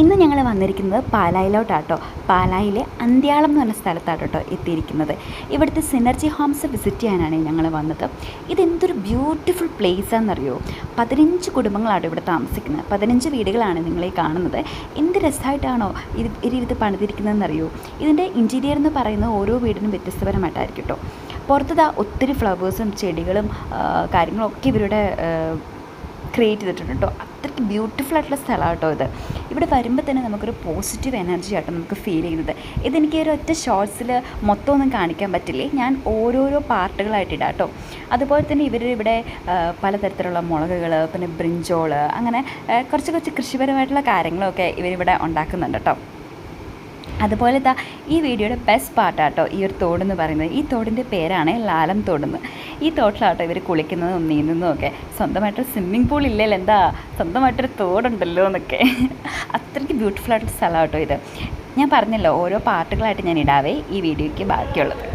ഇന്ന് ഞങ്ങൾ വന്നിരിക്കുന്നത് പാലായിലോട്ടാട്ടോ. പാലായിലെ അന്ത്യാളം എന്ന് പറഞ്ഞ സ്ഥലത്താട്ടോ എത്തിയിരിക്കുന്നത്. ഇവിടുത്തെ സിനർജി ഹോംസ് വിസിറ്റ് ചെയ്യാനാണ് ഞങ്ങൾ വന്നത്. ഇതെന്തൊരു ബ്യൂട്ടിഫുൾ പ്ലേസാണെന്നറിയോ. 15 കുടുംബങ്ങളാണ് ഇവിടെ താമസിക്കുന്നത്. 15 വീടുകളാണ് നിങ്ങളീ കാണുന്നത്. എന്ത് രസമായിട്ടാണോ ഇത് പണിതിരിക്കുന്നതെന്നറിയോ. ഇതിൻ്റെ ഇൻറ്റീരിയർ എന്ന് പറയുന്നത് ഓരോ വീടിനും വ്യത്യസ്തപരമായിട്ടായിരിക്കും കേട്ടോ. പുറത്തതാ ഒത്തിരി ഫ്ലവേഴ്സും ചെടികളും കാര്യങ്ങളും ഒക്കെ ഇവരുടെ ക്രിയേറ്റ് ചെയ്തിട്ടുണ്ട് കേട്ടോ. അത്രയ്ക്ക് ബ്യൂട്ടിഫുൾ ആയിട്ടുള്ള സ്ഥലമാണ് കേട്ടോ ഇത്. ഇവിടെ വരുമ്പോൾ തന്നെ നമുക്കൊരു പോസിറ്റീവ് എനർജി ആട്ടോ നമുക്ക് ഫീൽ ചെയ്യുന്നത്. ഇതെനിക്ക് ഒരു ഒറ്റ ഷോർട്സിൽ മൊത്തമൊന്നും കാണിക്കാൻ പറ്റില്ലേ, ഞാൻ ഓരോരോ പാർട്ടുകളായിട്ടിടാം കേട്ടോ. അതുപോലെ തന്നെ ഇവിടെ പലതരത്തിലുള്ള മുളകുകൾ, പിന്നെ ബ്രിഞ്ചോൾ, അങ്ങനെ കുറച്ച് കൃഷിപരമായിട്ടുള്ള കാര്യങ്ങളൊക്കെ ഇവരിവിടെ ഉണ്ടാക്കുന്നുണ്ട് കേട്ടോ. അതുപോലെ ഈ വീഡിയോയുടെ ബെസ്റ്റ് പാർട്ടാട്ടോ ഈ ഒരു തോടെന്ന് പറയുന്നത്. ഈ തോടിൻ്റെ പേരാണ് ലാലം തോടെന്ന്. ഈ തോട്ടിലാട്ടോ ഇവർ കുളിക്കുന്നതും നീന്തുന്നതും ഒക്കെ. സ്വന്തമായിട്ടൊരു സ്വിമ്മിംഗ് പൂൾ ഇല്ലല്ലോ, എന്താ സ്വന്തമായിട്ടൊരു തോടുണ്ടല്ലോ എന്നൊക്കെ. അത്രയ്ക്ക് ബ്യൂട്ടിഫുൾ ആയിട്ടൊരു സ്ഥലമാണ് കേട്ടോ ഇത്. ഞാൻ പറഞ്ഞല്ലോ, ഓരോ പാർട്ടുകളായിട്ട് ഞാൻ ഇടാവേ ഈ വീഡിയോയ്ക്ക് ബാക്കിയുള്ളത്.